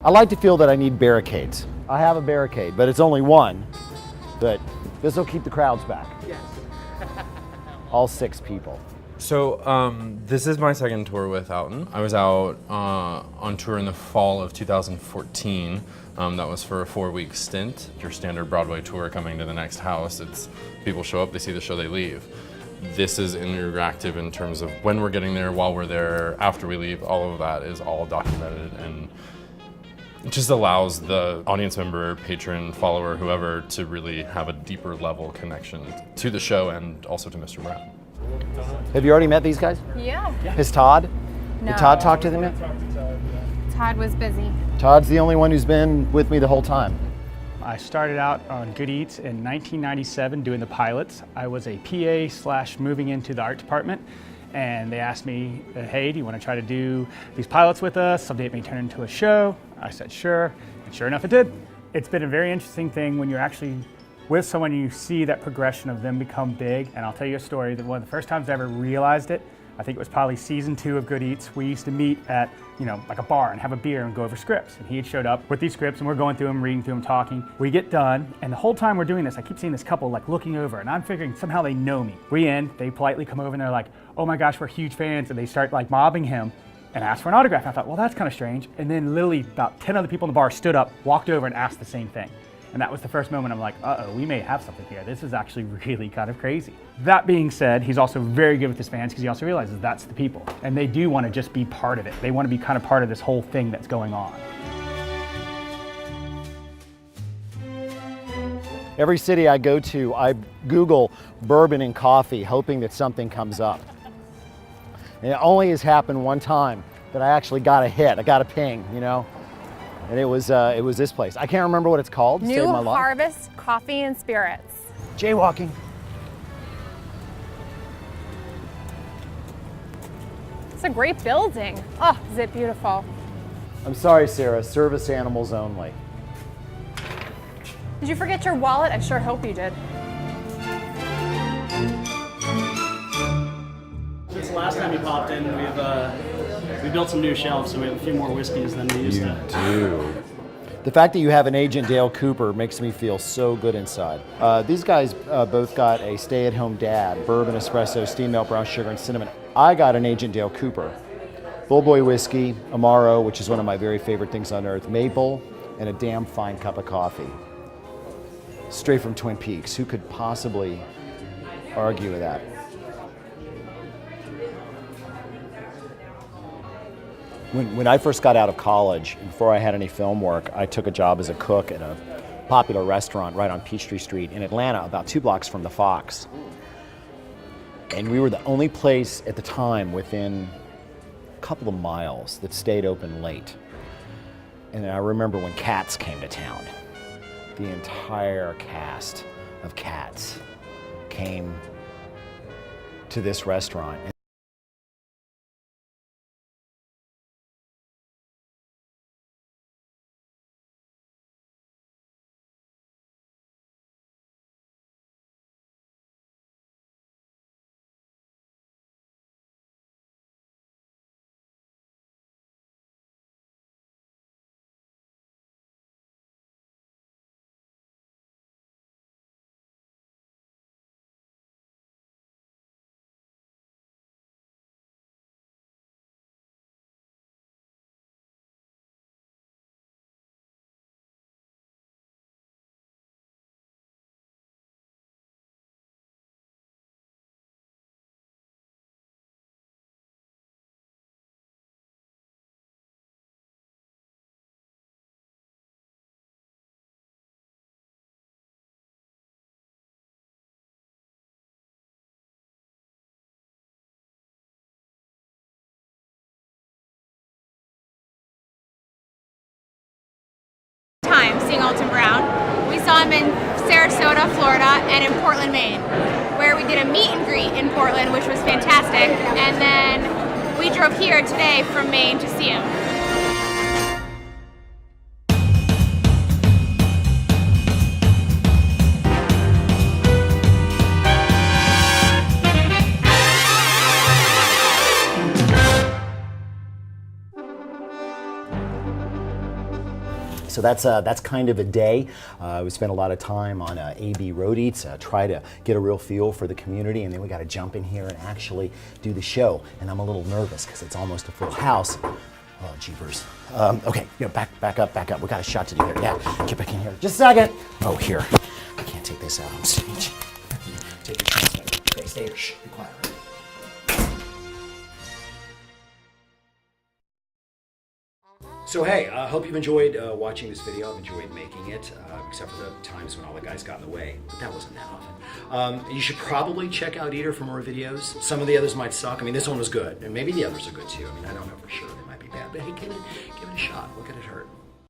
I like to feel that I need barricades. I have a barricade, but it's only one. But this will keep the crowds back. Yes. All 6 people. So this is my second tour with Alton. I was out on tour in the fall of 2014. That was for a 4-week stint. Your standard Broadway tour coming to the next house. It's people show up, they see the show, they leave. This is interactive in terms of when we're getting there, while we're there, after we leave. All of that is all documented, and it just allows the audience member, patron, follower, whoever to really have a deeper level connection to the show and also to Mr. Brown. Have you already met these guys? Yeah. Has Todd? No. Did Todd talk to them yet? Todd was busy. Todd's the only one who's been with me the whole time. I started out on Good Eats in 1997 doing the pilots. I was a PA / moving into the art department, and they asked me, hey, do you want to try to do these pilots with us? Someday it may turn into a show. I said, sure, and sure enough it did. It's been a very interesting thing when you're actually with someone and you see that progression of them become big. And I'll tell you a story that one of the first times I ever realized it, I think it was probably season 2 of Good Eats. We used to meet at, like a bar and have a beer and go over scripts. And he had showed up with these scripts and we're going through them, reading through them, talking. We get done, and the whole time we're doing this, I keep seeing this couple like looking over, and I'm figuring somehow they know me. We end, they politely come over and they're like, oh my gosh, we're huge fans. And they start like mobbing him and asked for an autograph. And I thought, well, that's kind of strange. And then literally about 10 other people in the bar stood up, walked over and asked the same thing. And that was the first moment I'm like, uh-oh, we may have something here. This is actually really kind of crazy. That being said, he's also very good with his fans because he also realizes that's the people. And they do want to just be part of it. They want to be kind of part of this whole thing that's going on. Every city I go to, I Google bourbon and coffee, hoping that something comes up. And it only has happened one time that I actually got a hit. I got a ping, And it was this place. I can't remember what it's called. New Harvest Coffee and Spirits. Jaywalking. It's a great building. Oh, is it beautiful. I'm sorry, Sarah, service animals only. Did you forget your wallet? I sure hope you did. Since the last time you popped in, we built some new shelves, so we have a few more whiskeys than we used to. Do. The fact that you have an Agent Dale Cooper makes me feel so good inside. These guys both got a stay-at-home dad, bourbon, espresso, steamed milk, brown sugar, and cinnamon. I got an Agent Dale Cooper. Bull Boy whiskey, Amaro, which is one of my very favorite things on earth, maple, and a damn fine cup of coffee. Straight from Twin Peaks. Who could possibly argue with that? When I first got out of college, before I had any film work, I took a job as a cook at a popular restaurant right on Peachtree Street in Atlanta, about 2 blocks from the Fox. And we were the only place at the time within a couple of miles that stayed open late. And I remember when Cats came to town, the entire cast of Cats came to this restaurant. Seeing Alton Brown. We saw him in Sarasota, Florida, and in Portland, Maine, where we did a meet and greet in Portland, which was fantastic, and then we drove here today from Maine to see him. So that's kind of a day. We spent a lot of time on AB Road Eats, try to get a real feel for the community, and then we got to jump in here and actually do the show. And I'm a little nervous because it's almost a full house. Oh, jeepers. Okay, back up. We got a shot to do here. Yeah, get back in here. Just a second. Oh, here. I can't take this out on stage. Take your chance. Okay, stay here. Shh, be quiet. So hey, I hope you've enjoyed watching this video. I've enjoyed making it, except for the times when all the guys got in the way, but that wasn't that often. You should probably check out Eater for more videos. Some of the others might suck. I mean, this one was good, and maybe the others are good too. I mean, I don't know for sure. They might be bad, but hey, give it a shot. Look at it.